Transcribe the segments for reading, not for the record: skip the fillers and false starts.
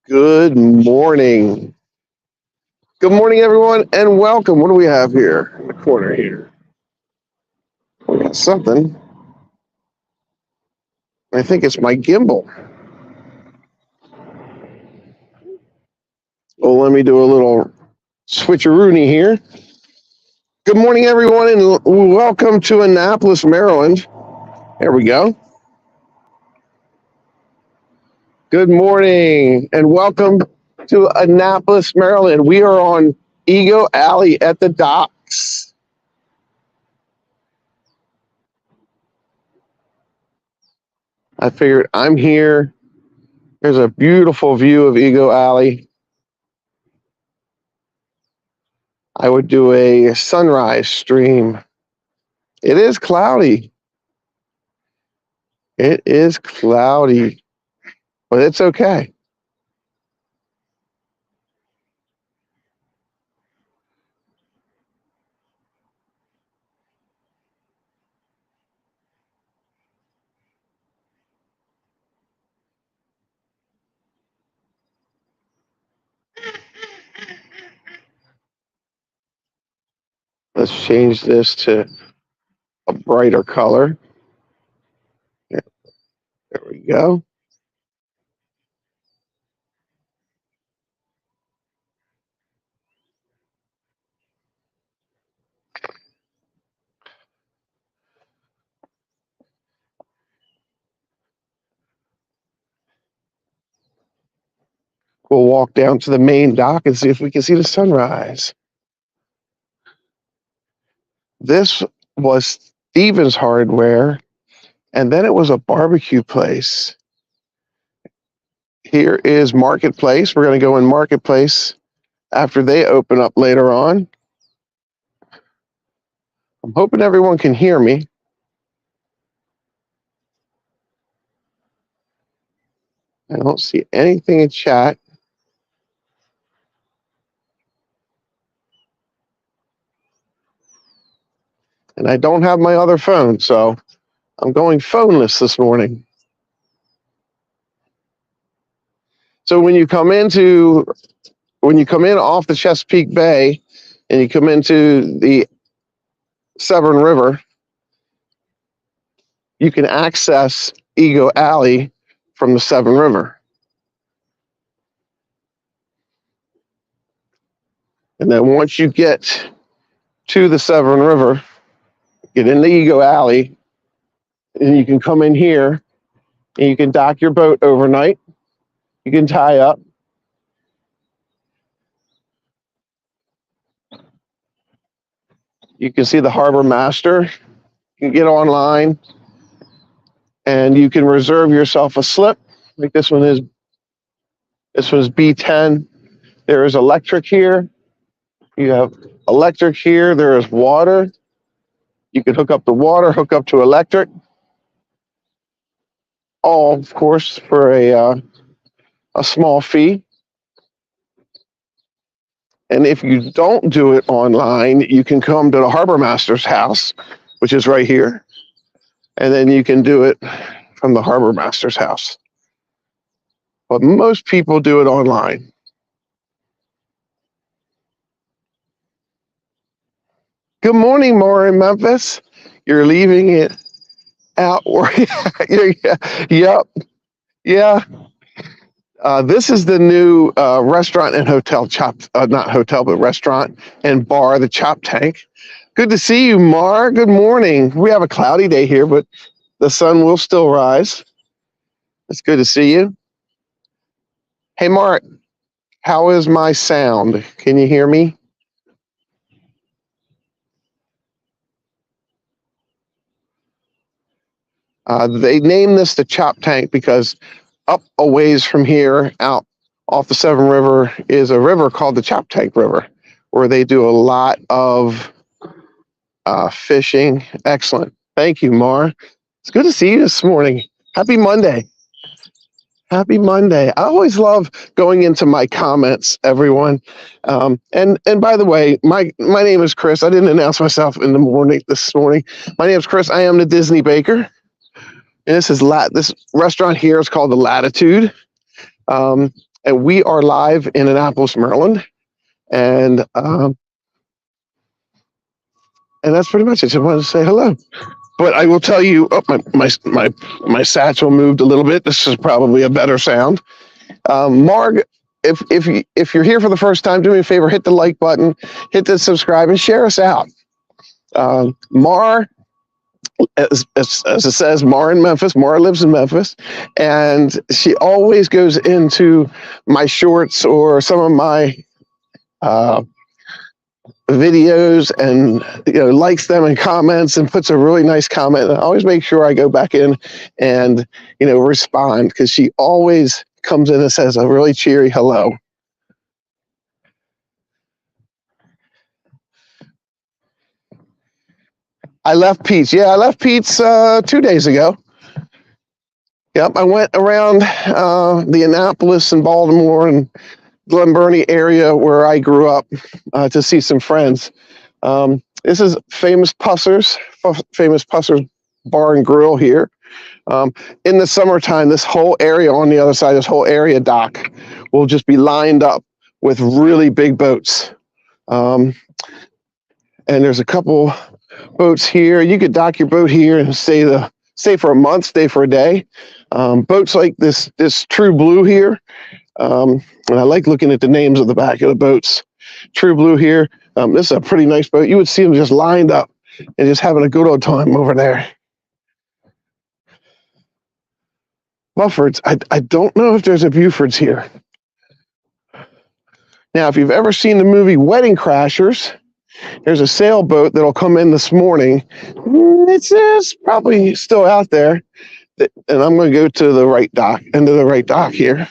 Good morning. Good morning, everyone, and welcome. What do we have here in the corner here? We got something. I think it's my gimbal. Well, let me do a little switcheroony here. Good morning, everyone, and welcome to Annapolis, Maryland. There we go. Good morning, and welcome to Annapolis, Maryland. We are on Ego Alley at the docks. I figured I'm here. There's a beautiful view of Ego Alley. I would do a sunrise stream. It is cloudy. It is cloudy, but it's okay. Let's change this to a brighter color. There we go. We'll walk down to the main dock and see if we can see the sunrise. This was Stevens Hardware, and then it was a barbecue place. Here is Marketplace. We're going to go in Marketplace after they open up later on. I'm hoping everyone can hear me. I don't see anything in chat. And I don't have my other phone, so I'm going phoneless this morning. So when you come in off the Chesapeake Bay and you come into the Severn River, you can access Ego Alley from the Severn River. And then once you get to the Severn River, get into Ego Alley, and you can come in here and you can dock your boat overnight. You can tie up. You can see the harbor master. You can get online and you can reserve yourself a slip. I think this one is B10. There is electric here. You have electric here. There is water. You can hook up to water, hook up to electric. All, of course, for a small fee. And if you don't do it online, you can come to the harbor master's house, which is right here. And then you can do it from the harbor master's house. But most people do it online. Good morning, Maura in Memphis. You're leaving it out. Yep. Yeah. This is the new restaurant and hotel, not hotel, but restaurant and bar, the Chop Tank. Good to see you, Mar. Good morning. We have a cloudy day here, but the sun will still rise. It's good to see you. Hey, Mark, how is my sound? Can you hear me? They named this the Chop Tank because up a ways from here, out off the Severn River, is a river called the Chop Tank River, where they do a lot of fishing. Excellent. Thank you, Mar. It's good to see you this morning. Happy Monday. Happy Monday. I always love going into my comments, everyone. And by the way, my name is Chris. I didn't announce myself in the morning this morning. My name is Chris. I am the Disney Baker. And this restaurant here is called the Latitude. Um, and we are live in Annapolis, Maryland. And and that's pretty much it. Just wanted to say hello. But I will tell you, oh, my satchel moved a little bit. This is probably a better sound. Marg, if you're here for the first time, do me a favor, hit the like button, hit the subscribe, and share us out. Mar, as it says, Mar in Memphis. Mar lives in Memphis, and she always goes into my shorts or some of my videos and likes them and comments and puts a really nice comment. And I always make sure I go back in and respond, because she always comes in and says a really cheery hello. I left Pete's. Yeah, I left Pete's 2 days ago. Yep, I went around the Annapolis and Baltimore and Glen Burnie area where I grew up to see some friends. This is famous Pusser's Bar and Grill here. In the summertime, this whole area on the other side, this whole area dock will just be lined up with really big boats. And there's a couple boats here. You could dock your boat here and stay for a month, stay for a day. Boats like this True Blue here. And I like looking at the names of the back of the boats. True Blue here. This is a pretty nice boat. You would see them just lined up and just having a good old time over there. Bufford's. I don't know if there's a Buford's here. Now, if you've ever seen the movie Wedding Crashers, there's a sailboat that'll come in this morning. It's probably still out there. And I'm going to go to the right dock, into the right dock here.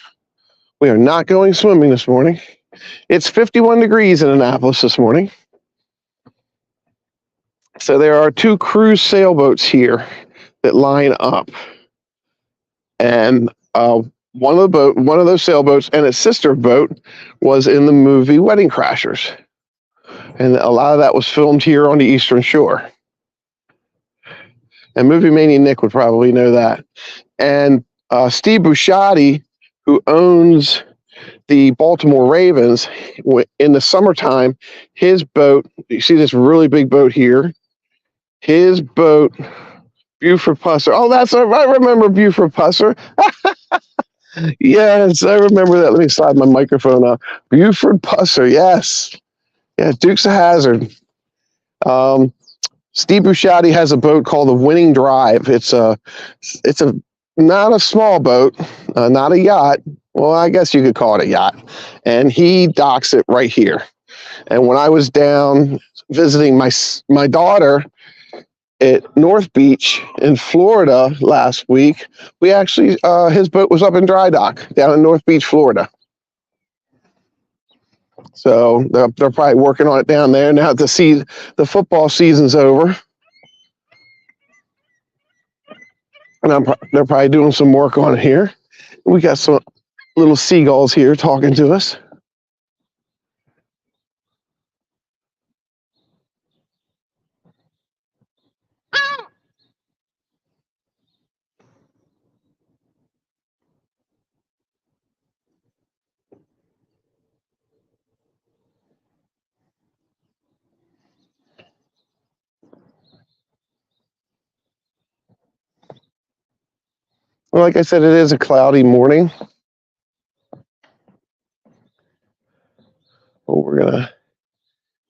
We are not going swimming this morning. It's 51 degrees in Annapolis this morning. So there are 2 cruise sailboats here that line up. And one of those sailboats and its sister boat was in the movie Wedding Crashers. And a lot of that was filmed here on the Eastern Shore. And Movie Mania Nick would probably know that. And Steve Busciotti, who owns the Baltimore Ravens, in the summertime, his boat, you see this really big boat here, his boat, Buford Pusser. Oh, I remember Buford Pusser. Yes, I remember that. Let me slide my microphone up. Buford Pusser, yes. Yeah, Dukes of Hazzard. Steve Busciotti has a boat called the Winning Drive. It's a not a small boat, not a yacht. Well, I guess you could call it a yacht. And he docks it right here. And when I was down visiting my daughter at North Beach in Florida last week, we actually his boat was up in dry dock down in North Beach, Florida. So they're probably working on it down there now. The football season's over, and they're probably doing some work on it here. We got some little seagulls here talking to us. Well, like I said, it is a cloudy morning. Well,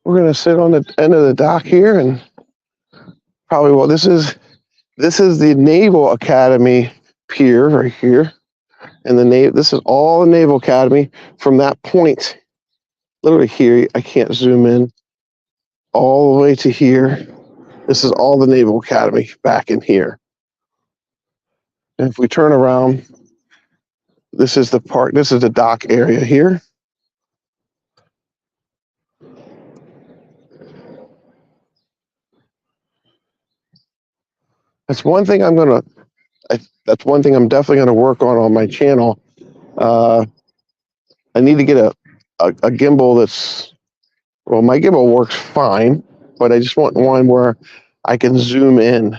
we're gonna sit on the end of the dock here, and probably this is the Naval Academy pier right here, and this is all the Naval Academy from that point. Literally here, I can't zoom in all the way to here. This is all the Naval Academy back in here. And if we turn around, this is the park. This is the dock area here. That's one thing that's one thing I'm definitely gonna work on my channel. I need to get a gimbal my gimbal works fine, but I just want one where I can zoom in.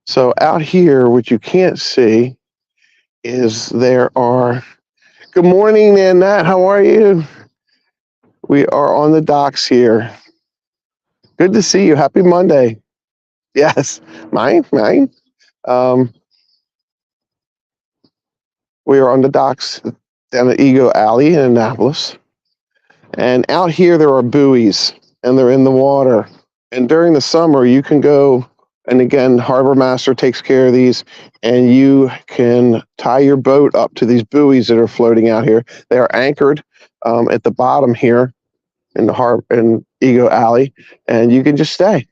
So out here, what you can't see is there are. Good morning, Annette. How are you? We are on the docks here. Good to see you. Happy Monday. Yes, mine. Um, we are on the docks down at Ego Alley in Annapolis. And out here, there are buoys, and they're in the water. And during the summer, you can go, and again, Harbor Master takes care of these, and you can tie your boat up to these buoys that are floating out here. They are anchored at the bottom here in in Ego Alley, and you can just stay.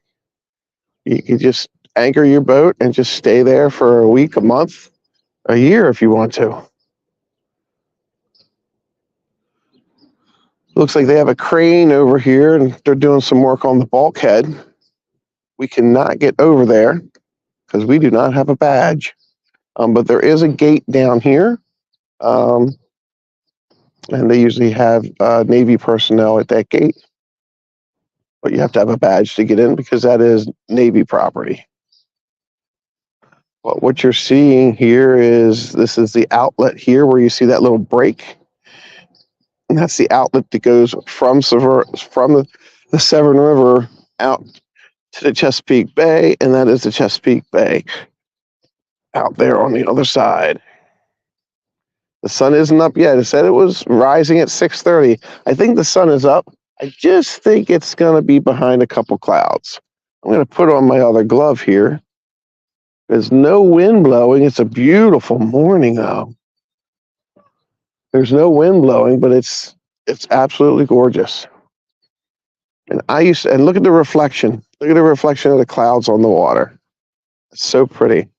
You can just anchor your boat and just stay there for a week, a month, a year if you want to. Looks like they have a crane over here and they're doing some work on the bulkhead. We cannot get over there because we do not have a badge. But there is a gate down here. And they usually have Navy personnel at that gate. But you have to have a badge to get in because that is Navy property. But what you're seeing here is this is the outlet here where you see that little break. And that's the outlet that goes from the Severn River out to the Chesapeake Bay, and that is the Chesapeake Bay out there on the other side. The sun isn't up yet. It said it was rising at 6:30. I think the sun is up. I just think it's going to be behind a couple clouds. I'm going to put on my other glove here. There's no wind blowing. It's a beautiful morning, though. There's no wind blowing, but it's absolutely gorgeous. And look at the reflection. Look at the reflection of the clouds on the water. It's so pretty.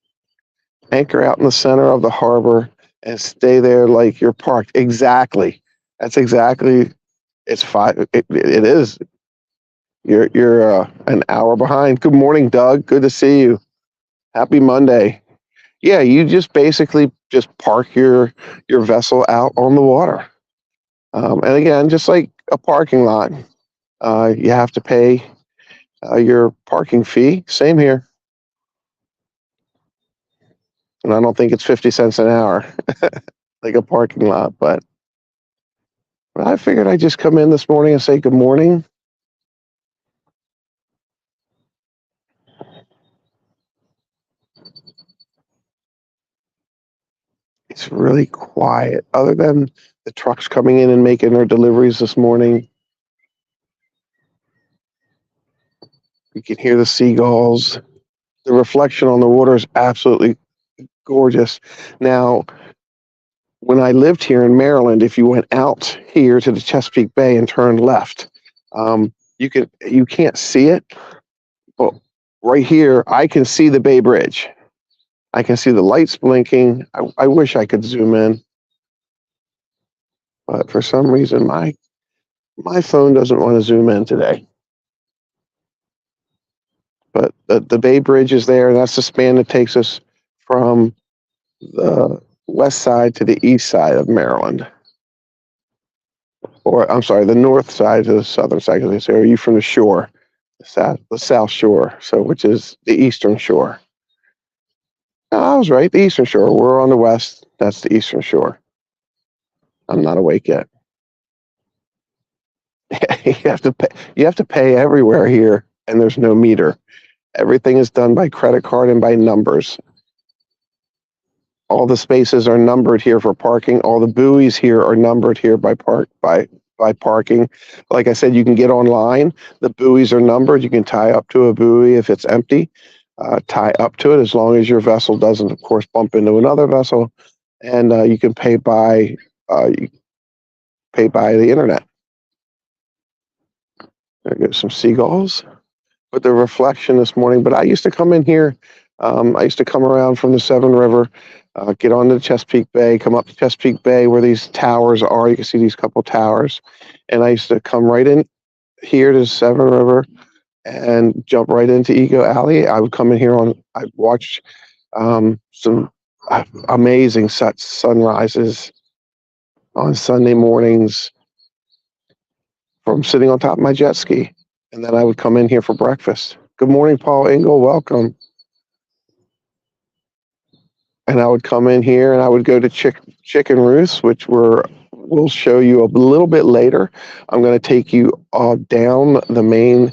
Anchor out in the center of the harbor and stay there like you're parked. Exactly. That's exactly. It's five. It is. You're an hour behind. Good morning, Doug. Good to see you. Happy Monday. Yeah, you just basically just park your vessel out on the water. And again, just like a parking lot, you have to pay your parking fee. Same here. And I don't think it's 50 cents an hour like a parking lot, but I figured I'd just come in this morning and say good morning. It's really quiet, other than the trucks coming in and making their deliveries this morning. You can hear the seagulls. The reflection on the water is absolutely gorgeous. Now, when I lived here in Maryland, if you went out here to the Chesapeake Bay and turned left, you can't see it, but right here I can see the Bay Bridge. I can see the lights blinking. I wish I could zoom in, but for some reason my phone doesn't want to zoom in today. But the Bay Bridge is there, and that's the span that takes us from the west side to the east side of Maryland. Or I'm sorry, the north side to the southern side. Because they say, "Are you from the shore?" The South Shore, so which is the eastern shore. No, I was right. The eastern shore. We're on the west. That's the eastern shore. I'm not awake yet. You have to pay. You have to pay everywhere here, and there's no meter. Everything is done by credit card and by numbers. All the spaces are numbered here for parking. All the buoys here are numbered here by parking. Like I said, you can get online. The buoys are numbered. You can tie up to a buoy if it's empty. Tie up to it as long as your vessel doesn't, of course, bump into another vessel. And you can pay by the internet. There goes some seagulls with the reflection this morning. But I used to come in here. I used to come around from the Severn River, get on to the Chesapeake Bay, come up to Chesapeake Bay where these towers are. You can see these couple towers. And I used to come right in here to the Severn River and jump right into Ego Alley. I would come in here I'd watch some amazing sunrises on Sunday mornings from sitting on top of my jet ski. And then I would come in here for breakfast. Good morning, Paul Engel. Welcome. and I would come in here and I would go to Chicken Roost, which we'll show you a little bit later. I'm going to take you down the main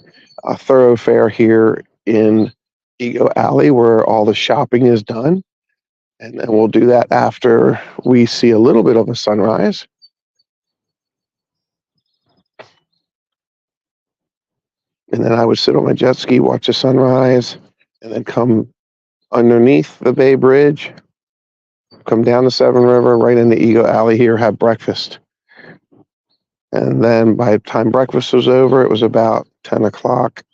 thoroughfare here in Ego Alley where all the shopping is done. And then we'll do that after we see a little bit of a sunrise. And then I would sit on my jet ski, watch the sunrise, and then come underneath the Bay Bridge, come down the Severn River, right into Ego Alley here, have breakfast. And then by the time breakfast was over, it was about 10 o'clock.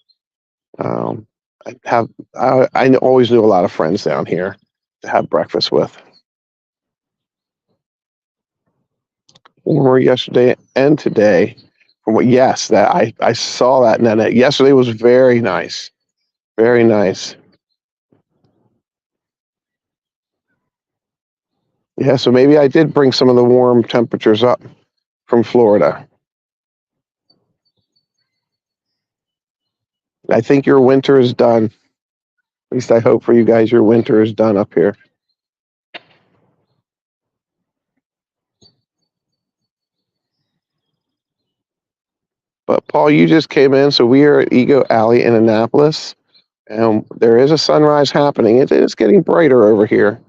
I always knew a lot of friends down here to have breakfast with. Warmer yesterday and today. Yes, that I saw that, and yesterday was very nice, very nice. Yeah, so maybe I did bring some of the warm temperatures up from Florida. I think your winter is done. At least I hope for you guys your winter is done up here. But Paul, you just came in, so we are at Ego Alley in Annapolis, and there is a sunrise happening. It is getting brighter over here,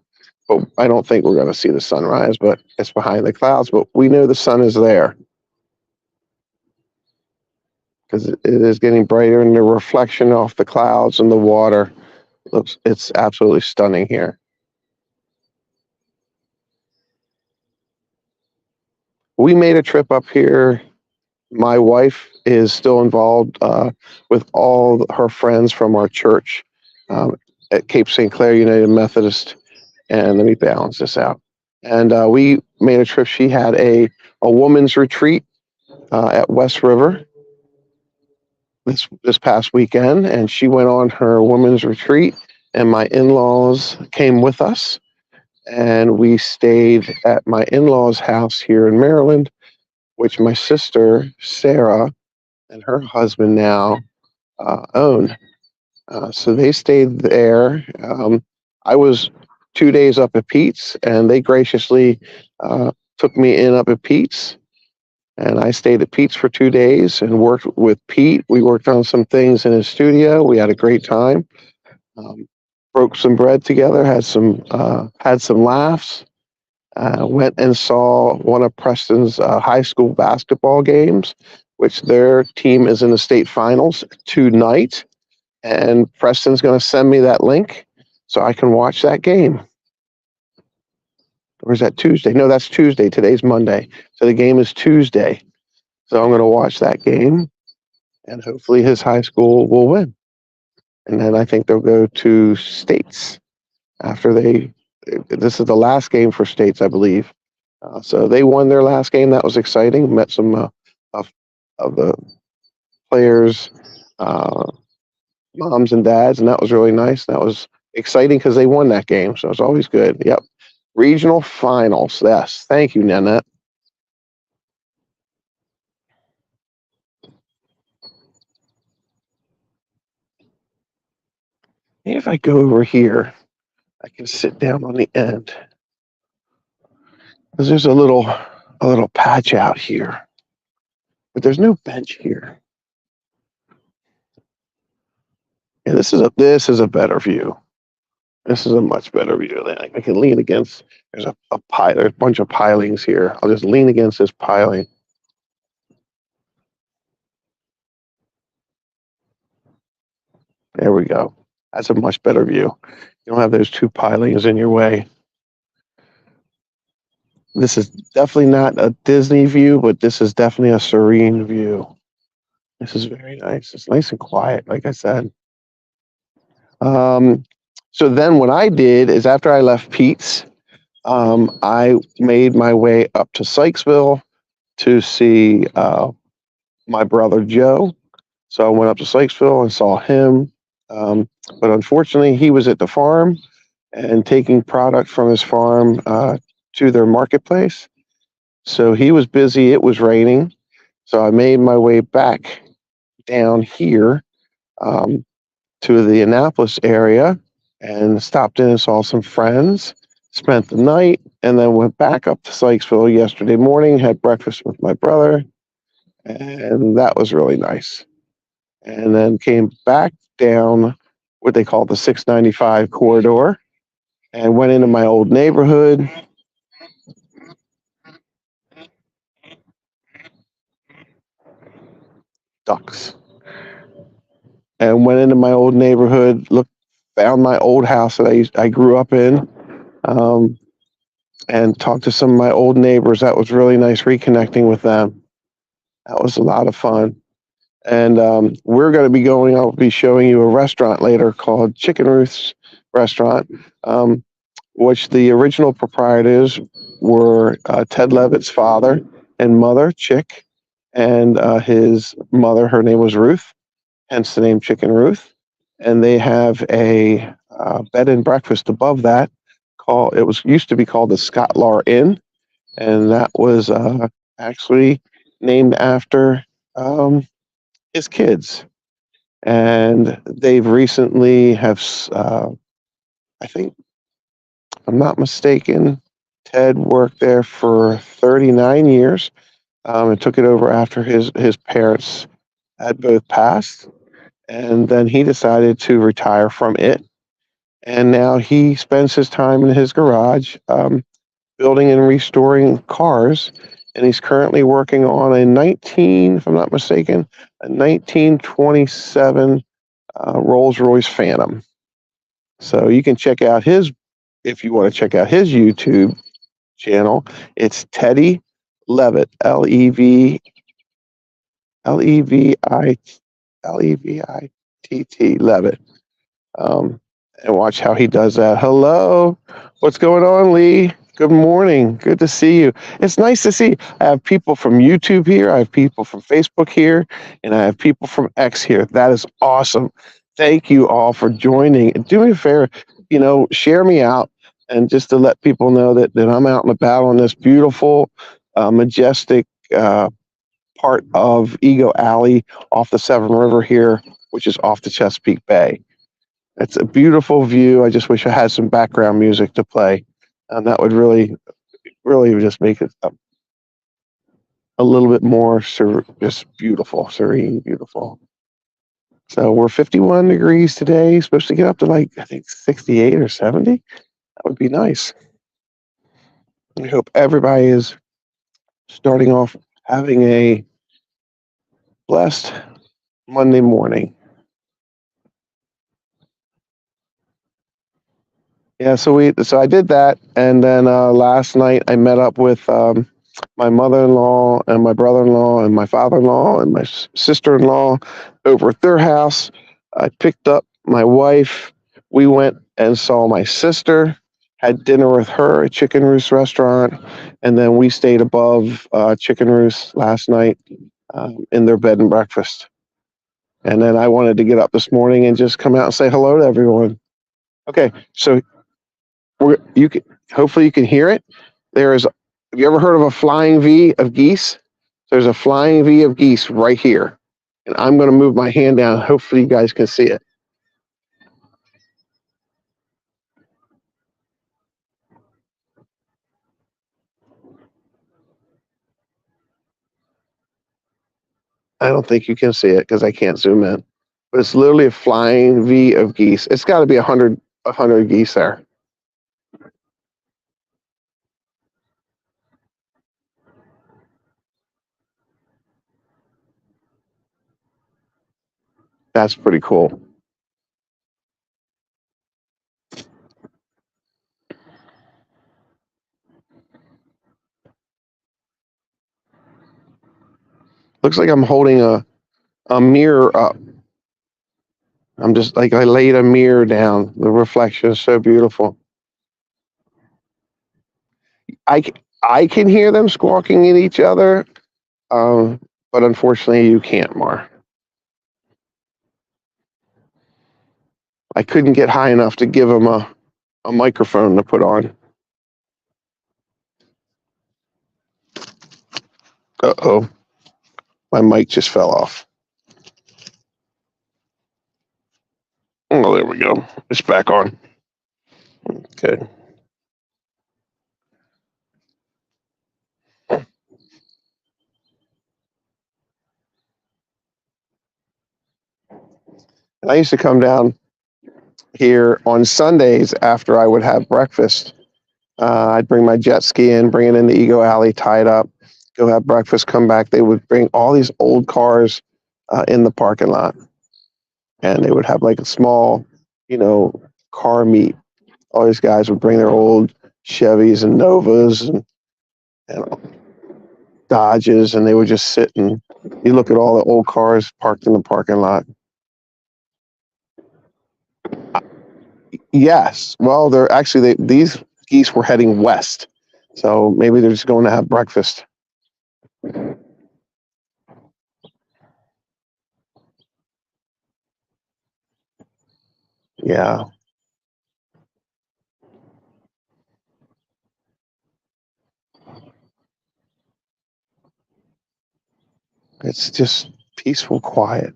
but I don't think we're going to see the sunrise, but it's behind the clouds, but we know the sun is there because it is getting brighter, and the reflection off the clouds and the water it's absolutely stunning here. We made a trip up here. My wife is still involved with all her friends from our church at Cape St. Clair United Methodist. And let me balance this out. And we made a trip. She had a woman's retreat at West River this past weekend, and she went on her woman's retreat. And my in-laws came with us, and we stayed at my in-laws' house here in Maryland, which my sister Sarah and her husband now own. So they stayed there. I was 2 days up at Pete's, and they graciously took me in up at Pete's. And I stayed at Pete's for 2 days and worked with Pete. We worked on some things in his studio. We had a great time. Broke some bread together. Had some laughs. Went and saw one of Preston's high school basketball games, which their team is in the state finals tonight. And Preston's going to send me that link so I can watch that game. Or is that Tuesday? No, that's Tuesday. Today's Monday. So the game is Tuesday. So I'm going to watch that game, and hopefully his high school will win. And then I think they'll go to states after this is the last game for states, I believe. So they won their last game. That was exciting. Met some of the players' moms and dads, and that was really nice. That was exciting because they won that game. So it's always good. Yep. Regional finals. Yes. Thank you, Nanette. If I go over here, I can sit down on the end. Because there's a little patch out here. But there's no bench here. Yeah, this is a better view. This is a much better view. I can lean against. There's a bunch of pilings here. I'll just lean against this piling. There we go. That's a much better view. You don't have those two pilings in your way. This is definitely not a Disney view, but this is definitely a serene view. This is very nice. It's nice and quiet, like I said. So then what I did is after I left Pete's, I made my way up to Sykesville to see my brother Joe. So I went up to Sykesville and saw him. But unfortunately, he was at the farm and taking product from his farm to their marketplace. So he was busy. It was raining. So I made my way back down here to the Annapolis area and stopped in and saw some friends spent the night, and then went back up to Sykesville yesterday morning, had breakfast with my brother, and that was really nice. And then came back down what they call the 695 corridor and went into my old neighborhood. Ducks. And went into my old neighborhood, found my old house that I grew up in, um, and talked to some of my old neighbors. That was really nice reconnecting with them. That was a lot of fun. And we're going to be going, I'll be showing you a restaurant later called Chicken Ruth's Restaurant, which the original proprietors were Ted Levitt's father and mother, Chick, and his mother, her name was Ruth, hence the name Chicken Ruth. And they have a bed and breakfast above that it was used to be called the Scotlar Inn, and that was actually named after his kids. And they've recently I think, if I'm not mistaken, Ted worked there for 39 years, and took it over after his parents had both passed. And then he decided to retire from it. And now he spends his time in his garage, building and restoring cars. And he's currently working on if I'm not mistaken, a 1927 Rolls-Royce Phantom. So you can check out if you want to check out his YouTube channel, it's Teddy Levitt, Levitt, Levitt. And watch how he does that. Hello, what's going on, Lee? Good morning. Good to see you. It's nice to see you. I have people from YouTube here. I have people from Facebook here, and I have people from X here. That is awesome. Thank you all for joining. Do me a favor, share me out, and just to let people know that I'm out and about on this beautiful, majestic part of Eagle Alley off the Severn River here, which is off the Chesapeake Bay. It's a beautiful view. I just wish I had some background music to play. And that would really, really just make it a little bit more just beautiful, serene, beautiful. So we're 51 degrees today, supposed to get up to I think 68 or 70. That would be nice. I hope everybody is starting off having a blessed Monday morning. Yeah, so I did that, and then last night I met up with my mother-in-law and my brother-in-law and my father-in-law and my sister-in-law over at their house. I picked up my wife. We went and saw my sister, had dinner with her at Chicken Roost restaurant, and then we stayed above Chicken Roost last night in their bed and breakfast. And then I wanted to get up this morning and just come out and say hello to everyone. Okay, so hopefully you can hear it. Have you ever heard of a flying V of geese? There's a flying V of geese right here. And I'm going to move my hand down. Hopefully you guys can see it. I don't think you can see it because I can't zoom in. But it's literally a flying V of geese. It's got to be 100 geese there. That's pretty cool. Looks like I'm holding a mirror up. I'm just I laid a mirror down. The reflection is so beautiful. I can hear them squawking at each other, but unfortunately you can't, Mar. I couldn't get high enough to give them a microphone to put on. Uh-oh. My mic just fell off. Oh, there we go. It's back on. Okay. I used to come down here on Sundays after I would have breakfast. I'd bring my jet ski in, bring it into Ego Alley, tie it up, go have breakfast, come back. They would bring all these old cars in the parking lot, and they would have like a small, car meet. All these guys would bring their old Chevys and Novas and Dodges, and they would just sit and you look at all the old cars parked in the parking lot. Yes. Well, they're actually these geese were heading west, so maybe they're just going to have breakfast. Yeah, it's just peaceful, quiet.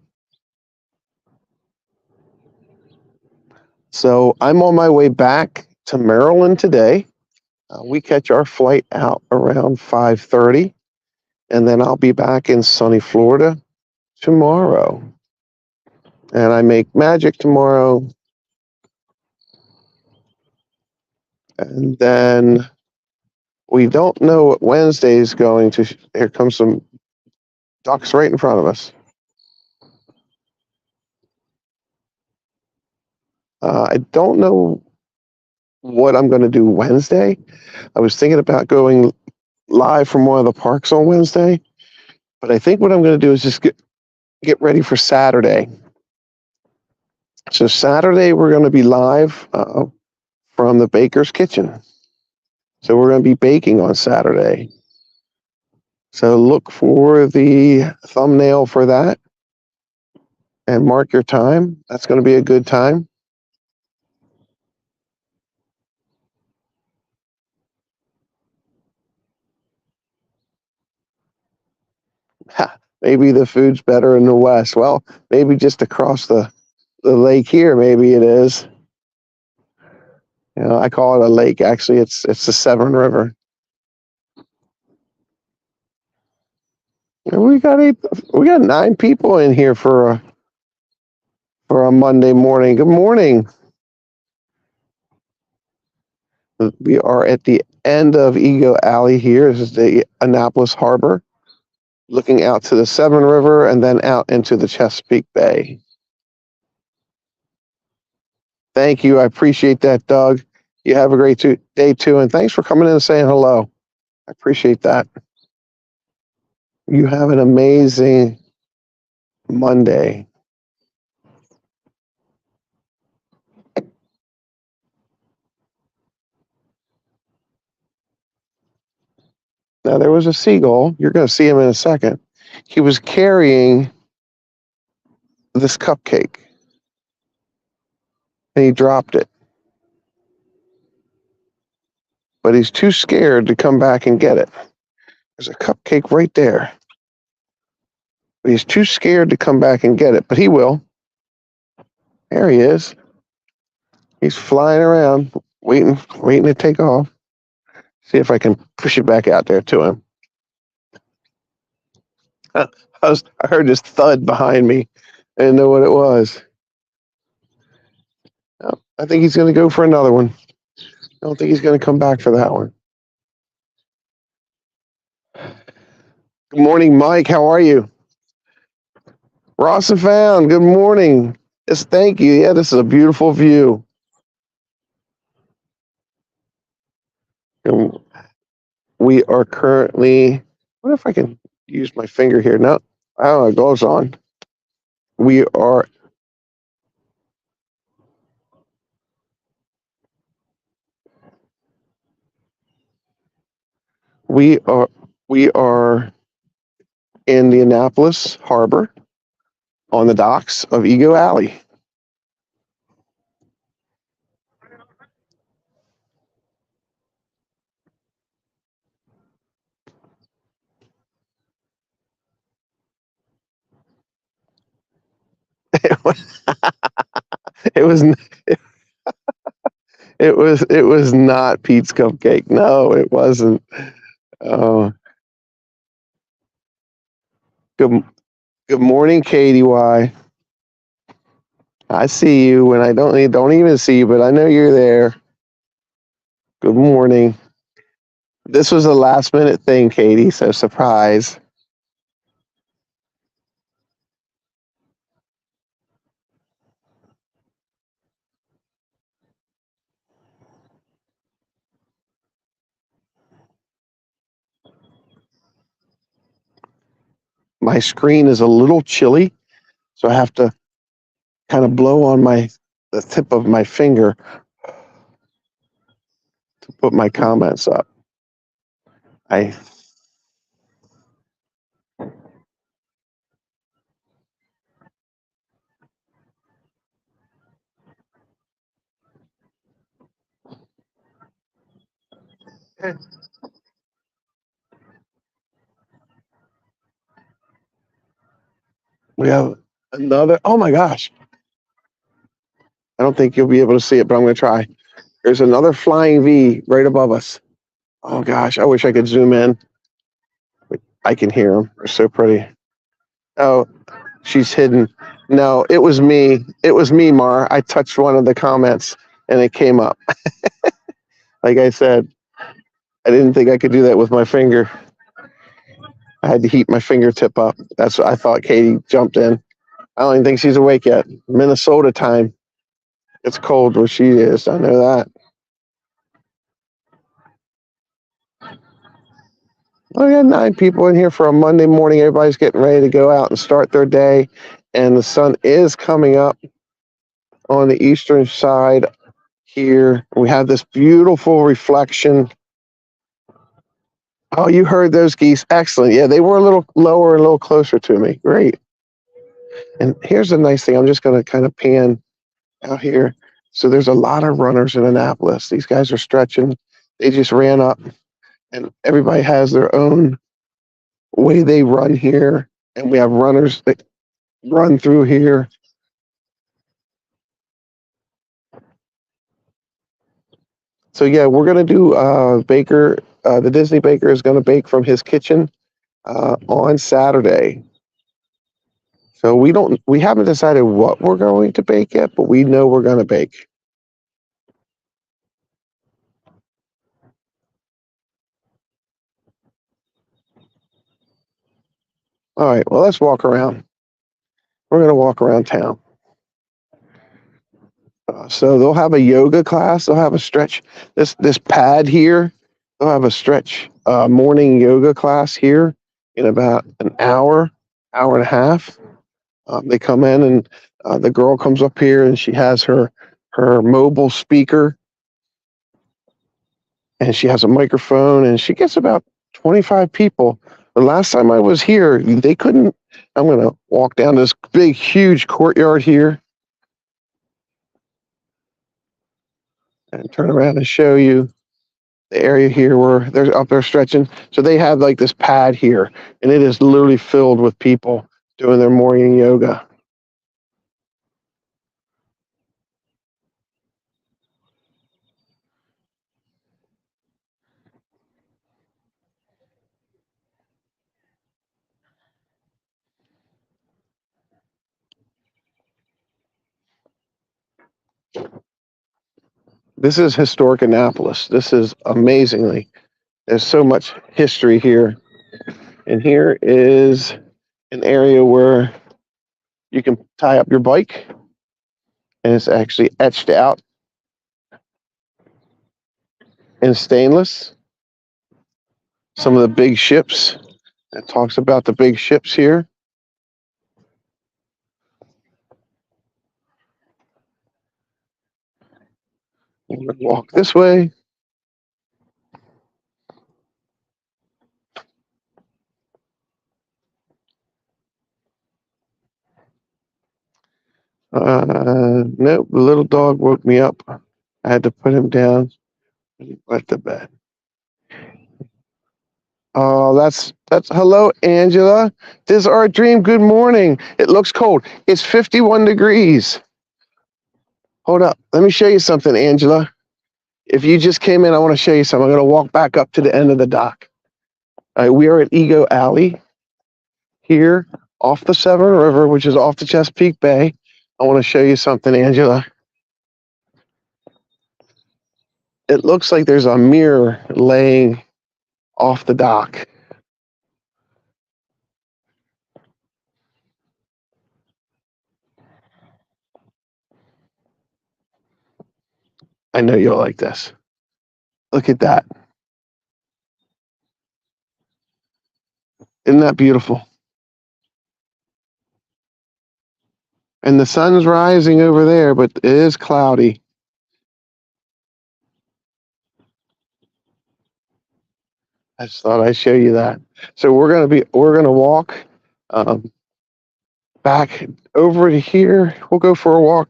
So I'm on my way back to Maryland today. We catch our flight out around 5:30, and then I'll be back in sunny Florida tomorrow. And I make magic tomorrow, and then we don't know what Wednesday is going to. Here comes some ducks right in front of us. I don't know what I'm going to do Wednesday. I was thinking about going live from one of the parks on Wednesday, but I think what I'm going to do is just get ready for Saturday. So Saturday we're going to be live from the baker's kitchen. So we're going to be baking on Saturday. So look for the thumbnail for that and mark your time. That's going to be a good time. Maybe the food's better in the West. Well, maybe just across the lake here, maybe it is. I call it a lake. Actually, it's the Severn River. And we got 9 people in here for a Monday morning. Good morning. We are at the end of Ego Alley here. This is the Annapolis Harbor, looking out to the Severn River and then out into the Chesapeake Bay. Thank you. I appreciate that, Doug. You have a great day too, and thanks for coming in and saying hello. I appreciate that. You have an amazing Monday. Now, there was a seagull. You're going to see him in a second. He was carrying this cupcake, and he dropped it. But he's too scared to come back and get it. There's a cupcake right there. But he's too scared to come back and get it, but he will. There he is. He's flying around, waiting to take off. See if I can push it back out there to him. I heard this thud behind me. I didn't know what it was. Oh, I think he's going to go for another one. I don't think he's going to come back for that one. Good morning, Mike. How are you? Ross and Found. Good morning. Yes, thank you. Yeah, this is a beautiful view. And we are currently. I wonder if I can use my finger here. No, I don't know. It goes on. We are. We are. We are in the Annapolis Harbor on the docks of Ego Alley. It was it was not Pete's cupcake. No, it wasn't. Oh, good good morning, Katie Y. I see you when I don't even see you, but I know you're there. Good morning. This was a last minute thing, Katie, so surprise. My screen is a little chilly, so I have to kind of blow on the tip of my finger to put my comments up. I we have another. Oh my gosh! I don't think you'll be able to see it, but I'm going to try. There's another flying V right above us. Oh gosh! I wish I could zoom in. I can hear them. They're so pretty. Oh, she's hidden. No, it was me. It was me, Mar. I touched one of the comments and it came up. Like I said, I didn't think I could do that with my finger. I had to heat my fingertip up. That's what I thought. Katie jumped in. I don't even think she's awake yet. Minnesota time. It's cold where she is. I know that. I got 9 people in here for a Monday morning. Everybody's getting ready to go out and start their day. And the sun is coming up on the eastern side here. We have this beautiful reflection. Oh, you heard those geese. Excellent. Yeah, they were a little lower and a little closer to me. Great. And here's the nice thing. I'm just going to kind of pan out here. So there's a lot of runners in Annapolis. These guys are stretching. They just ran up, and everybody has their own way they run here. And we have runners that run through here. So yeah, we're going to do Baker. The Disney Baker is going to bake from his kitchen on Saturday. So we haven't decided what we're going to bake yet, but we know we're going to bake. All right, well, let's walk around. We're going to walk around town. So they'll have a yoga class. They'll have a stretch. This pad here, they'll have a stretch morning yoga class here in about an hour, hour and a half. They come in and the girl comes up here and she has her mobile speaker and she has a microphone and she gets about 25 people. The last time I was here, they couldn't. I'm going to walk down this big, huge courtyard here and turn around and show you the area here where they're up there stretching. So they have like this pad here, and it is literally filled with people doing their morning yoga. This is historic Annapolis. This is amazingly, there's so much history here. And here is an area where you can tie up your bike, and it's actually etched out in stainless. Some of the big ships. It talks about the big ships here. We're going to walk this way. Nope, the little dog woke me up. I had to put him down and he went to bed. Oh, that's hello, Angela. This is our dream. Good morning. It looks cold. It's 51 degrees. Hold up. Let me show you something, Angela. If you just came in, I want to show you something. I'm going to walk back up to the end of the dock. We are at Ego Alley here off the Severn River, which is off the Chesapeake Bay I want to show you something, Angela. It looks like there's a mirror laying off the dock. I know you'll like this. Look at that. Isn't that beautiful? And the sun's rising over there, but it is cloudy. I just thought I'd show you that. So we're gonna walk back over to here. We'll go for a walk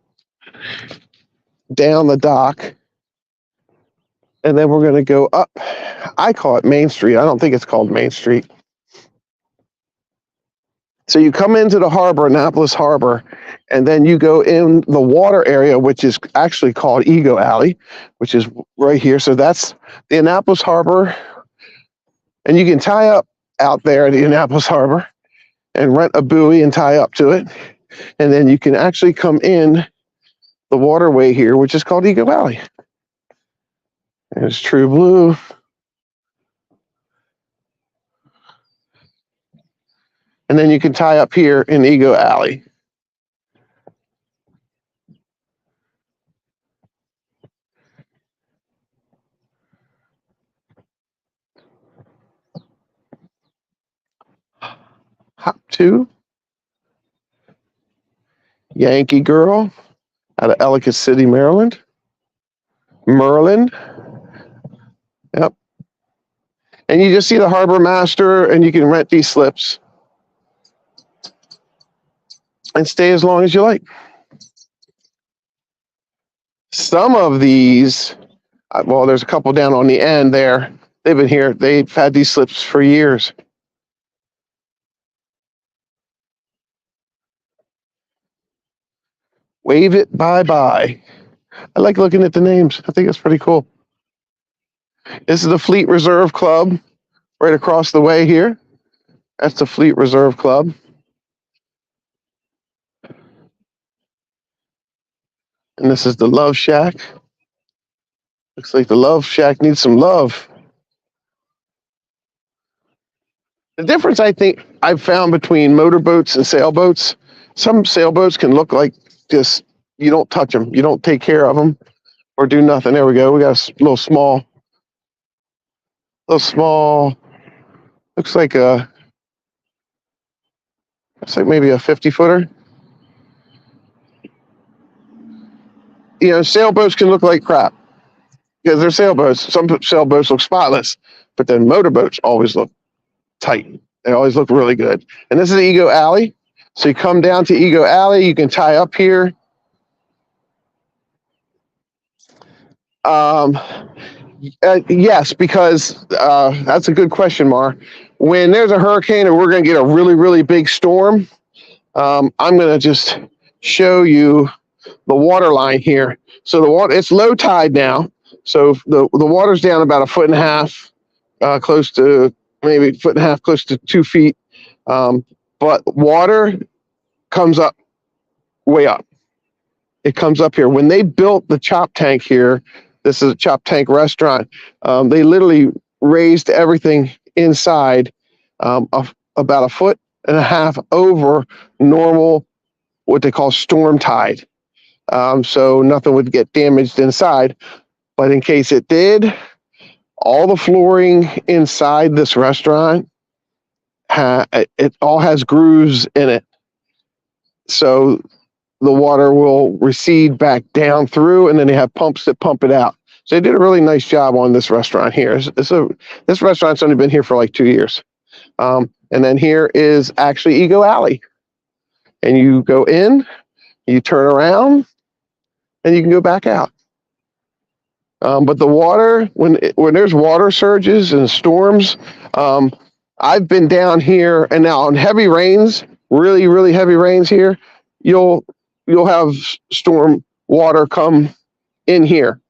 down the dock, and then we're gonna go up. I call it Main Street. I don't think it's called Main Street. So you come into the harbor, Annapolis Harbor, and then you go in the water area, which is actually called Ego Alley, which is right here. So that's the Annapolis Harbor. And you can tie up out there at the Annapolis Harbor and rent a buoy and tie up to it. And then you can actually come in the waterway here, which is called Ego Alley. There's True Blue. And then you can tie up here in Ego Alley. Hop to Yankee Girl out of Ellicott City, Maryland. Merlin. Yep. And you just see the harbor master, and you can rent these slips and stay as long as you like. Some of these, well, there's a couple down on the end there. They've been here. They've had these slips for years. Wave it bye-bye. I like looking at the names. I think it's pretty cool. This is the Fleet Reserve Club right across the way here. That's the Fleet Reserve Club. And this is the Love Shack. Looks like the Love Shack needs some love. The difference I think I've found between motorboats and sailboats, some sailboats can look like just, you don't touch them. You don't take care of them or do nothing. There we go. We got a little small, looks like maybe a 50-footer. You know, sailboats can look like crap because they're sailboats. Some sailboats look spotless, but then motorboats always look tight. They always look really good. And this is Ego Alley. So you come down to Ego Alley, you can tie up here. Yes, because that's a good question, Mar. When there's a hurricane or we're going to get a really, really big storm, I'm going to just show you the water line here. So the water, it's low tide now. So the water's down about 1.5 feet, close to maybe 1.5 feet, close to 2 feet. But water comes up way up. It comes up here. When they built the chop tank here, this is a chop tank restaurant. They literally raised everything inside about 1.5 feet over normal, what they call storm tide. So nothing would get damaged inside. But in case it did, all the flooring inside this restaurant, it all has grooves in it. So the water will recede back down through, and then they have pumps that pump it out. So they did a really nice job on this restaurant here. This restaurant's only been here for like 2 years. And then here is actually Ego Alley. And you go in, you turn around, and you can go back out. But the water, when there's water surges and storms, I've been down here, and now on heavy rains, really, really heavy rains here, you'll have storm water come in here.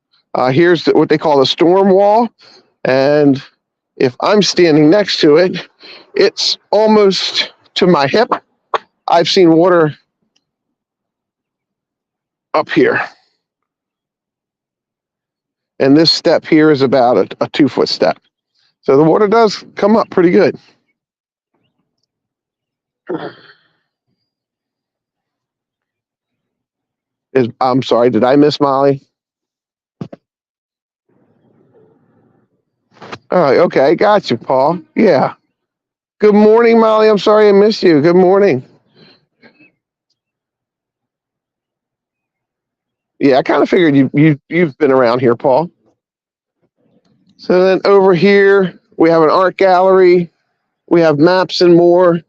Here's what they call the storm wall, and if I'm standing next to it, it's almost to my hip. I've seen water up here. And this step here is about a 2-foot step. So the water does come up pretty good. I'm sorry, did I miss Molly? All right, okay, got you, Paul. Yeah. Good morning, Molly. I'm sorry I missed you. Good morning. Yeah, I kind of figured you've been around here, Paul. So then over here we have an art gallery. We have maps and more.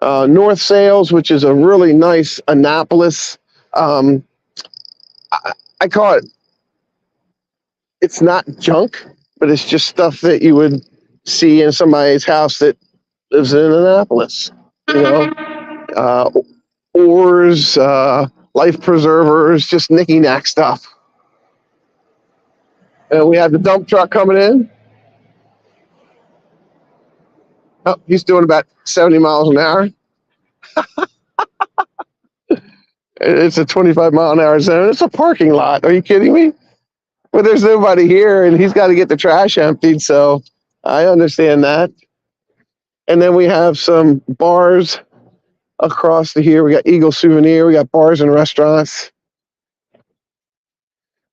North Sales, which is a really nice Annapolis. I call it. It's not junk, but it's just stuff that you would see in somebody's house that lives in Annapolis. You know, oars, life preservers, just knicky-knack stuff. And we have the dump truck coming in. Oh, he's doing about 70 miles an hour. It's a 25-mile-an-hour zone. It's a parking lot. Are you kidding me? But there's nobody here, and he's got to get the trash emptied, so I understand that. And then we have some bars across to here. We got Eagle Souvenir. We got bars and restaurants.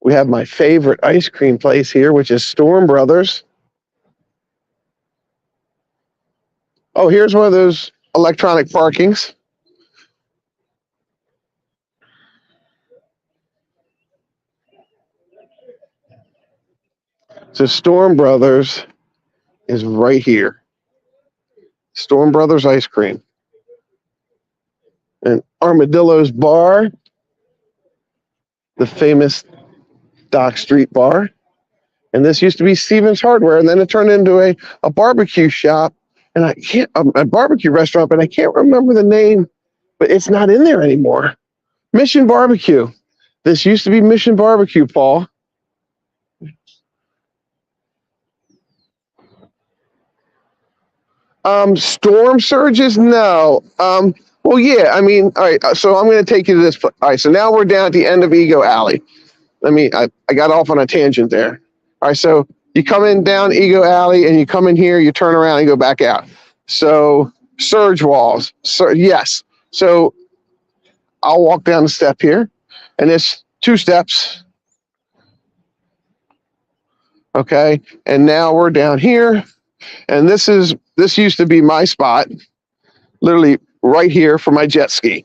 We have my favorite ice cream place here, which is Storm Brothers. Oh, here's one of those electronic parkings. So Storm Brothers is right here. Storm Brothers ice cream. And Armadillo's Bar, the famous Dock Street bar. And this used to be Stevens Hardware, and then it turned into a barbecue shop, and a barbecue restaurant, but I can't remember the name, but it's not in there anymore. Mission Barbecue. This used to be Mission Barbecue, Paul. Storm surges? No. Well, yeah, I mean, all right, so I'm going to take you to this. All right, so now we're down at the end of Ego Alley. I got off on a tangent there. All right, so you come in down Ego Alley and you come in here, you turn around and go back out. So surge walls. So yes. So I'll walk down the step here, and it's 2 steps. Okay, and now we're down here, and this used to be my spot, literally right here for my jet ski.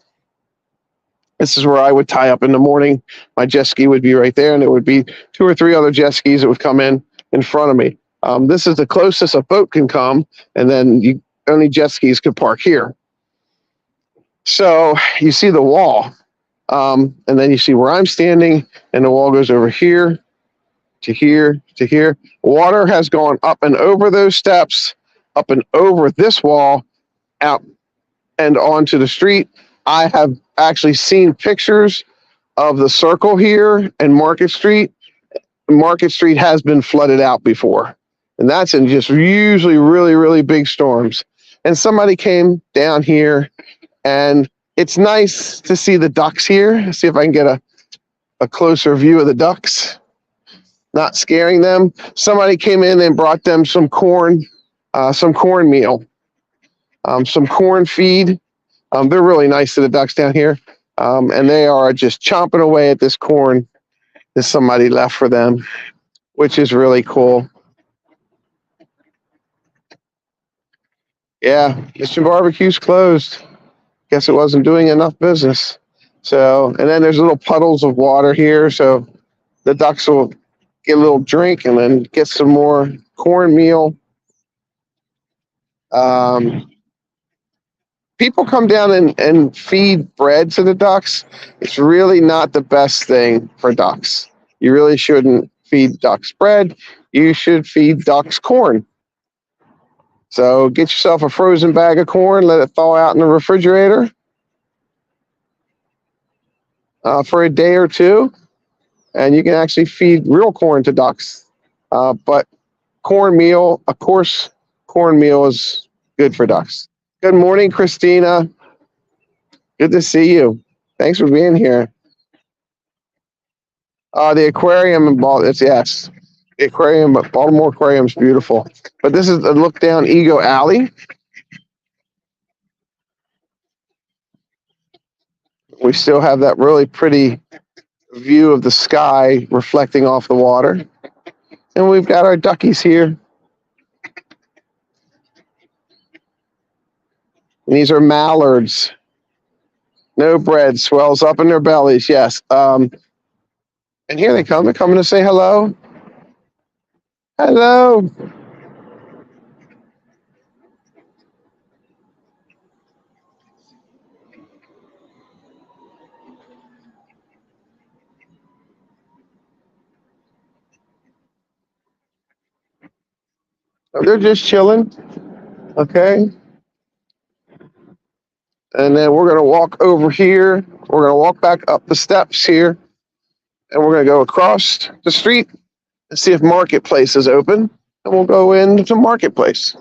This is where I would tie up in the morning. My jet ski would be right there, and it would be 2 or 3 other jet skis that would come in front of me. This is the closest a boat can come, and then only jet skis could park here. So you see the wall, and then you see where I'm standing, and the wall goes over here to here to here. Water has gone up and over those steps, up and over this wall, out and onto the street. I have actually seen pictures of the circle here and Market Street. Market Street has been flooded out before, and that's in just usually really, really big storms. And somebody came down here, and it's nice to see the ducks here. Let's see if I can get a closer view of the ducks, not scaring them. Somebody came in and brought them some cornmeal, some corn feed. They're really nice to the ducks down here, and they are just chomping away at this corn that somebody left for them, which is really cool. Yeah, Mission Barbecue's closed. Guess it wasn't doing enough business. So, and then there's little puddles of water here, so the ducks will get a little drink and then get some more cornmeal. People come down and feed bread to the ducks. It's really not the best thing for ducks. You really shouldn't feed ducks bread. You should feed ducks corn. So get yourself a frozen bag of corn, let it thaw out in the refrigerator for a day or 2, and you can actually feed real corn to ducks. But cornmeal, of course, cornmeal is good for ducks. Good morning, Christina. Good to see you. Thanks for being here. The aquarium in Baltimore. Yes, the aquarium, but Baltimore Aquarium's beautiful. But this is the look down Ego Alley. We still have that really pretty view of the sky reflecting off the water. And we've got our duckies here. And these are mallards. No bread swells up in their bellies. Yes. And here they come. They're coming to say hello. Hello. They're just chilling. Okay. And then we're going to walk over here. We're going to walk back up the steps here. And we're going to go across the street and see if Marketplace is open. And we'll go into Marketplace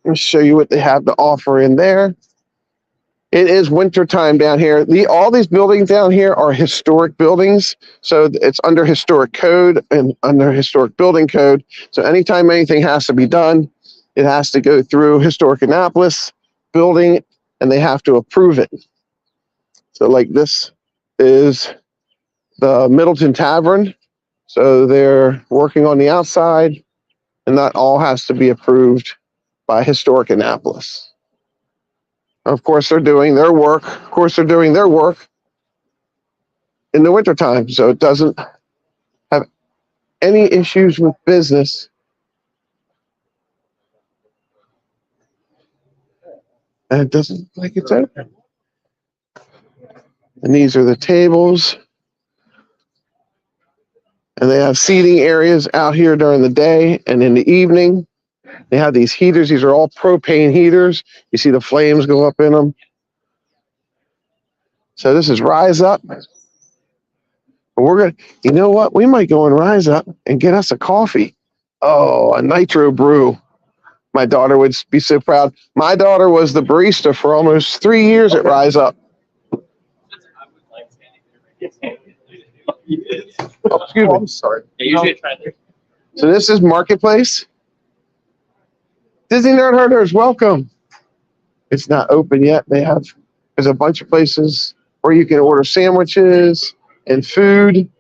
and show you what they have to offer in there. It is wintertime down here. All these buildings down here are historic buildings. So it's under historic code and under historic building code. So anytime anything has to be done, it has to go through Historic Annapolis building and they have to approve it. So like this is the Middleton Tavern. So they're working on the outside and that all has to be approved by Historic Annapolis. Of course, they're doing their work. Of course, they're doing their work in the wintertime, so it doesn't have any issues with business. And it doesn't look like it's open. And these are the tables. And they have seating areas out here during the day and in the evening. They have these heaters. These are all propane heaters. You see the flames go up in them. So this is Rise Up. We're going to, you know what? We might go and Rise Up and get us a coffee. Oh, a nitro brew. My daughter would be so proud. My daughter was the barista for almost 3 years at Rise Up. Oh, excuse me. Sorry. So this is Marketplace. Disney Nerd Herders, welcome. It's not open yet. There's a bunch of places where you can order sandwiches and food.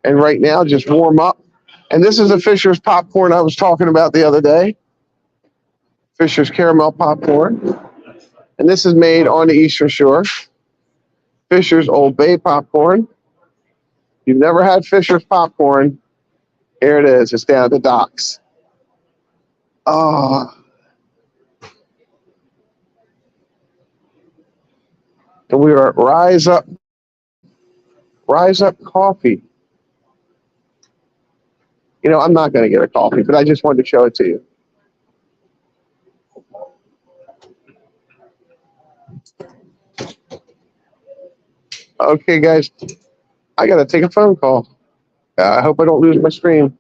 And right now, just warm up. And this is the Fisher's popcorn I was talking about the other day. Fisher's caramel popcorn. And this is made on the Eastern Shore. Fisher's Old Bay popcorn. If you've never had Fisher's popcorn, here it is. It's down at the docks. Oh. And we are at Rise Up Coffee. You know, I'm not going to get a coffee, but I just wanted to show it to you. Okay, guys, I got to take a phone call. I hope I don't lose my stream.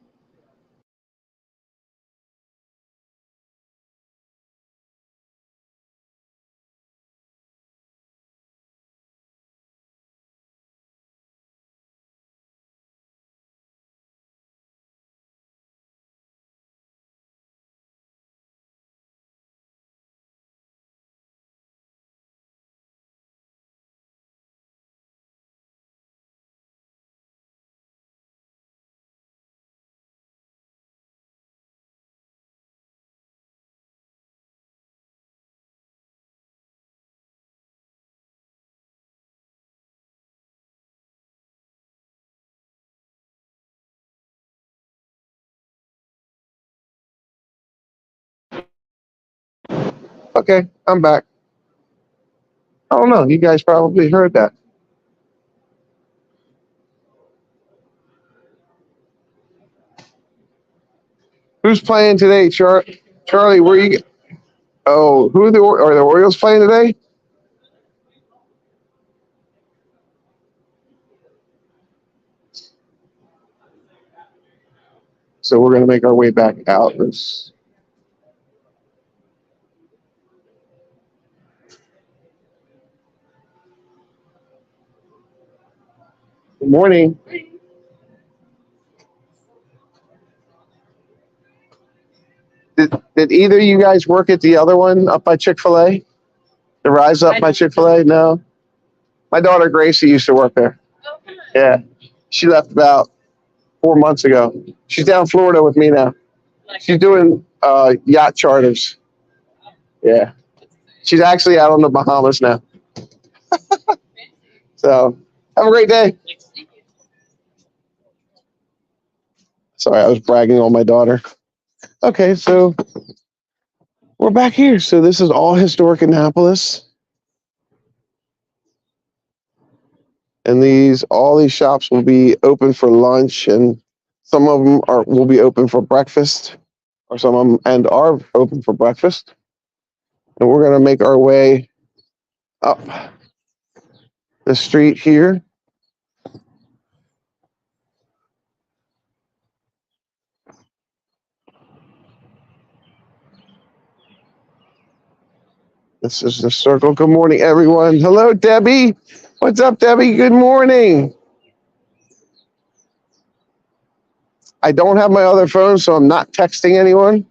Okay, I'm back. I don't know. You guys probably heard that. Who's playing today, Charlie? Where you? Oh, are the Orioles playing today? So we're going to make our way back out. Good morning. Did either of you guys work at the other one up by Chick-fil-A? The Rise Up by Chick-fil-A? No. My daughter Gracie used to work there. Yeah. She left about 4 months ago. She's down in Florida with me now. She's doing yacht charters. Yeah. She's actually out on the Bahamas now. So have a great day. Sorry, I was bragging on my daughter. Okay, so we're back here. So this is all historic Annapolis. And all these shops will be open for lunch, and some of them will be open for breakfast, or some of them are open for breakfast. And we're going to make our way up the street here. This is the circle. Good morning, everyone. Hello, Debbie. What's up, Debbie? Good morning. I don't have my other phone, so I'm not texting anyone.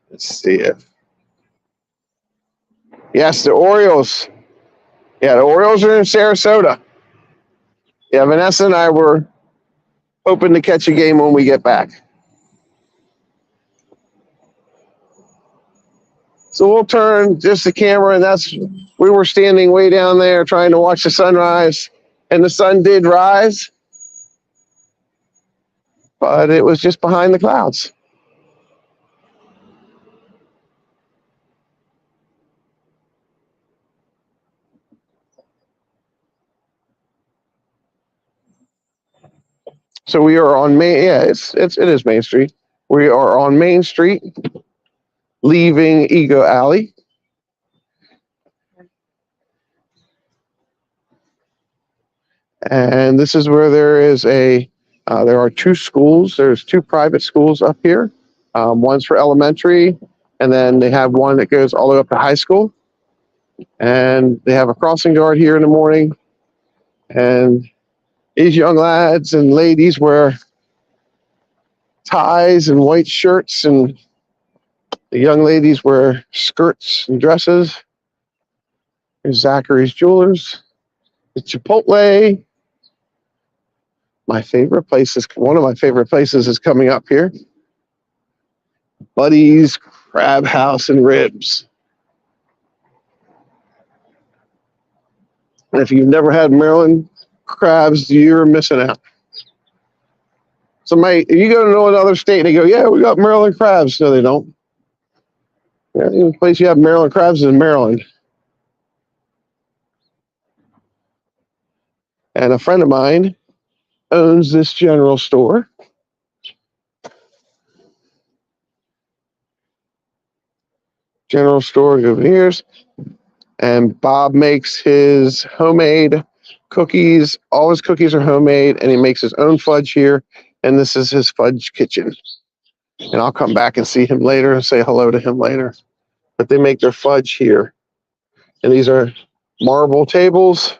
Let's see it. Yes, the Orioles. Yeah, the Orioles are in Sarasota. Yeah, Vanessa and I were hoping to catch a game when we get back. So we'll turn just the camera, and we were standing way down there trying to watch the sunrise, and the sun did rise, but it was just behind the clouds. So we are on Main. Yeah, it is Main Street. We are on Main Street, leaving Ego Alley. And this is where there are two schools. There's two private schools up here. One's for elementary, and then they have one that goes all the way up to high school. And they have a crossing guard here in the morning. And these young lads and ladies wear ties and white shirts, and the young ladies wear skirts and dresses. There's Zachary's Jewelers. The Chipotle. One of my favorite places is coming up here. Buddy's Crab House and Ribs. And if you've never had Maryland crabs, you're missing out. If you go to another state and they go, yeah, we got Maryland crabs. No, they don't. The only place you have Maryland crabs is in Maryland. And a friend of mine owns this general store. General store over here. And Bob makes his homemade cookies. All his cookies are homemade, and he makes his own fudge here. And this is his fudge kitchen. And I'll come back and see him later and say hello to him later. But they make their fudge here. And these are marble tables.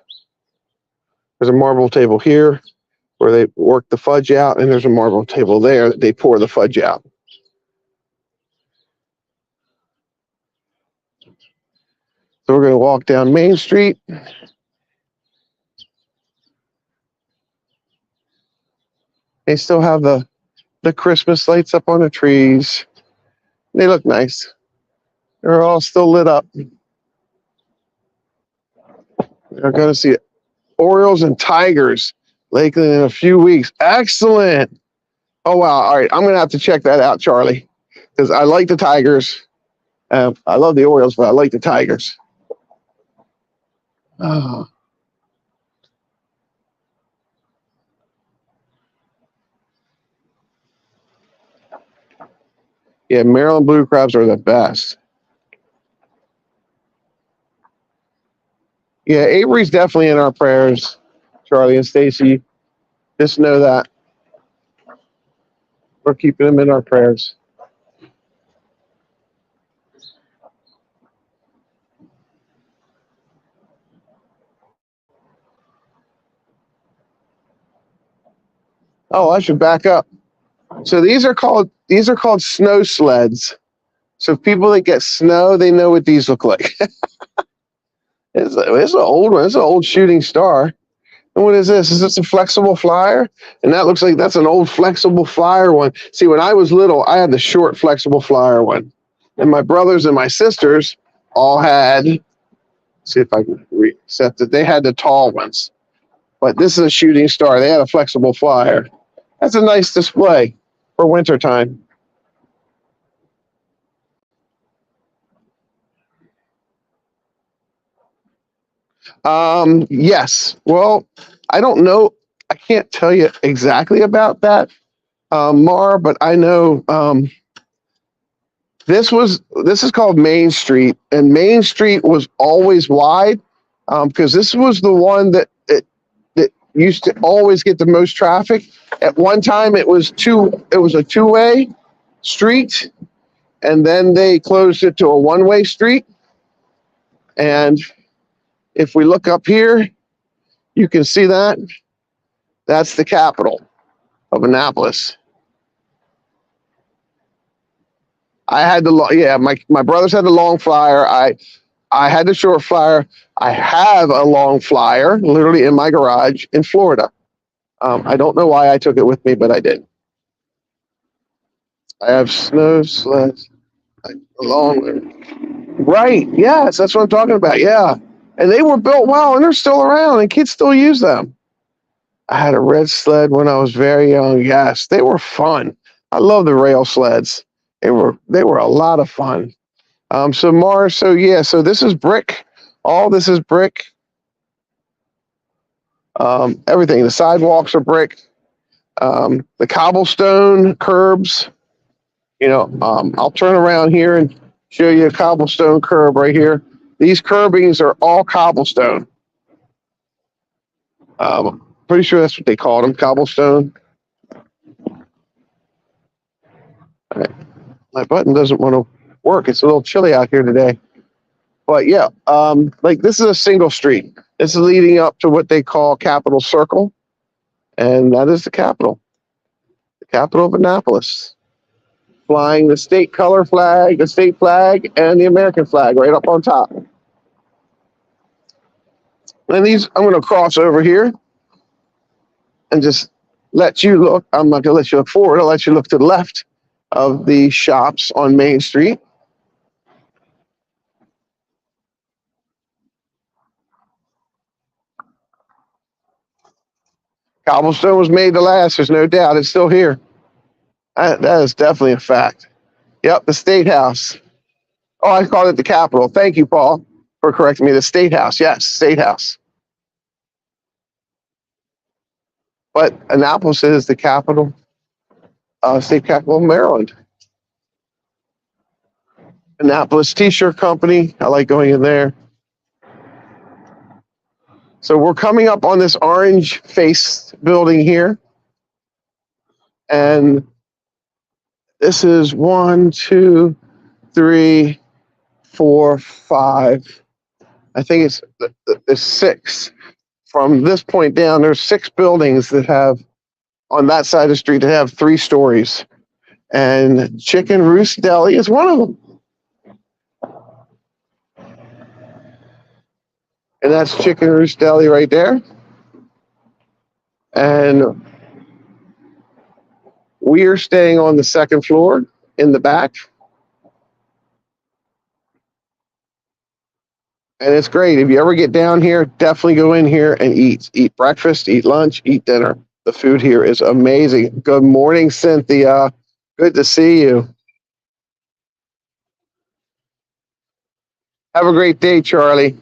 There's a marble table here where they work the fudge out, and there's a marble table there that they pour the fudge out. So we're going to walk down Main Street. They still have the Christmas lights up on the trees. They look nice. They're all still lit up. We're going to see Orioles and Tigers, Lakeland, in a few weeks. Excellent. Oh, wow. All right. I'm going to have to check that out, Charlie, because I like the Tigers. I love the Orioles, but I like the Tigers. Oh. Yeah, Maryland blue crabs are the best. Yeah, Avery's definitely in our prayers, Charlie and Stacy. Just know that. We're keeping him in our prayers. Oh, I should back up. So these are called snow sleds. So people that get snow, they know what these look like. It's an old one. It's an old shooting star. And what is this? Is this a flexible flyer? And that looks like that's an old flexible flyer one. See, when I was little, I had the short flexible flyer one. And my brothers and my sisters all had, see if I can reset it, they had the tall ones. But this is a shooting star. They had a flexible flyer. That's a nice display for wintertime. Yes. Well, I don't know. I can't tell you exactly about that, Mar, but I know this is called Main Street, and Main Street was always wide because this was the one that used to always get the most traffic. At one time, it was a two-way street, and then they closed it to a one-way street. And if we look up here, you can see that that's the capital of Annapolis. I had my brothers had the long flyer. I had the short flyer. I have a long flyer literally in my garage in Florida. I don't know why I took it with me, but I did. I have snow sleds along. Right. Yes, that's what I'm talking about. Yeah. And they were built well and they're still around and kids still use them. I had a red sled when I was very young. Yes, they were fun. I love the rail sleds. They were a lot of fun. So Mars, so this is brick. All this is brick. Everything. The sidewalks are brick. The cobblestone curbs. I'll turn around here and show you a cobblestone curb right here. These curbings are all cobblestone. Pretty sure that's what they called them, cobblestone. All right. My button doesn't want to work. It's a little chilly out here today. But yeah, like this is a single street. This is leading up to what they call Capitol Circle, and that is the capital of Annapolis. Flying the state color flag, the state flag, and the American flag right up on top. And I'm going to cross over here and just let you look. I'm not going to let you look forward. I'll let you look to the left of the shops on Main Street. Cobblestone was made to last. There's no doubt. It's still here. That is definitely a fact. Yep, the State House. Oh, I called it the Capitol. Thank you, Paul, for correcting me. The State House. Yes, State House. But Annapolis is the capital, state capital of Maryland. Annapolis T-shirt company. I like going in there. So we're coming up on this orange face building here. And this is 1, 2, 3, 4, 5. I think there's 6. From this point down, there's 6 buildings that have, on that side of the street, that have 3 stories. And Chicken Roost Deli is one of them. And that's Chicken Roost Deli right there. And we are staying on the 2nd floor in the back. And it's great. If you ever get down here, definitely go in here and eat. Eat breakfast, eat lunch, eat dinner. The food here is amazing. Good morning, Cynthia. Good to see you. Have a great day, Charlie.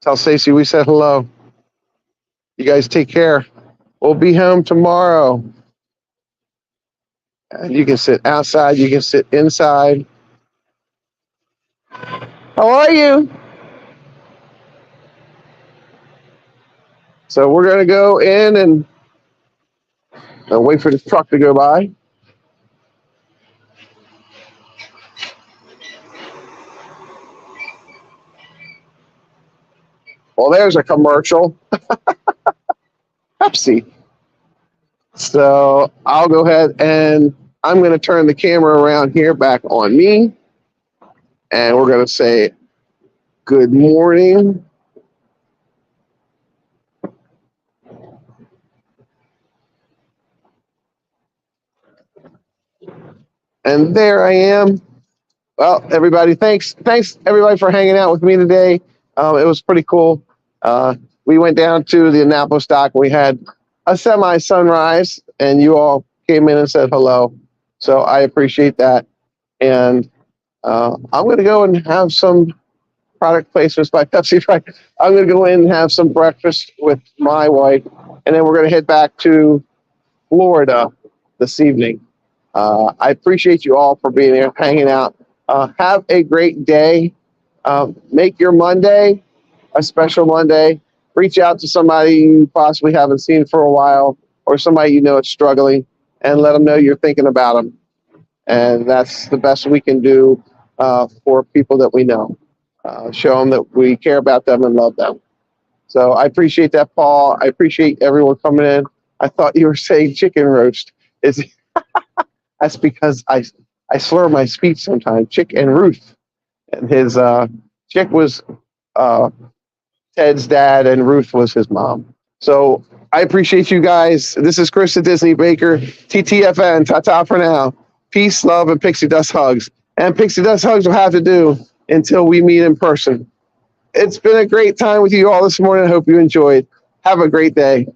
Tell Stacey we said hello. You guys take care. We'll be home tomorrow. And you can sit outside. You can sit inside. How are you? So we're going to go in and wait for this truck to go by. Well, there's a commercial. Pepsi. So I'll go ahead and I'm going to turn the camera around here back on me. And we're going to say good morning. And there I am. Well, everybody, thanks everybody for hanging out with me today. It was pretty cool. We went down to the Annapolis dock. We had a semi sunrise, and you all came in and said hello. So I appreciate that. And I'm going to go and have some product placements by Pepsi. Right? I'm going to go in and have some breakfast with my wife, and then we're going to head back to Florida this evening. I appreciate you all for being here, hanging out. Have a great day. Make your Monday a special Monday. Reach out to somebody you possibly haven't seen for a while, or somebody you know is struggling, and let them know you're thinking about them. And that's the best we can do for people that we know. Show them that we care about them and love them. So I appreciate that, Paul. I appreciate everyone coming in. I thought you were saying chicken roast. Is That's because I slur my speech sometimes. Chick and Ruth, and his Chick was uh, Ted's dad, and Ruth was his mom. So I appreciate you guys. This is Chris the Disney Baker, TTFN. Ta ta for now. Peace, love, and pixie dust hugs. And pixie dust hugs will have to do until we meet in person. It's been a great time with you all this morning. I hope you enjoyed. Have a great day.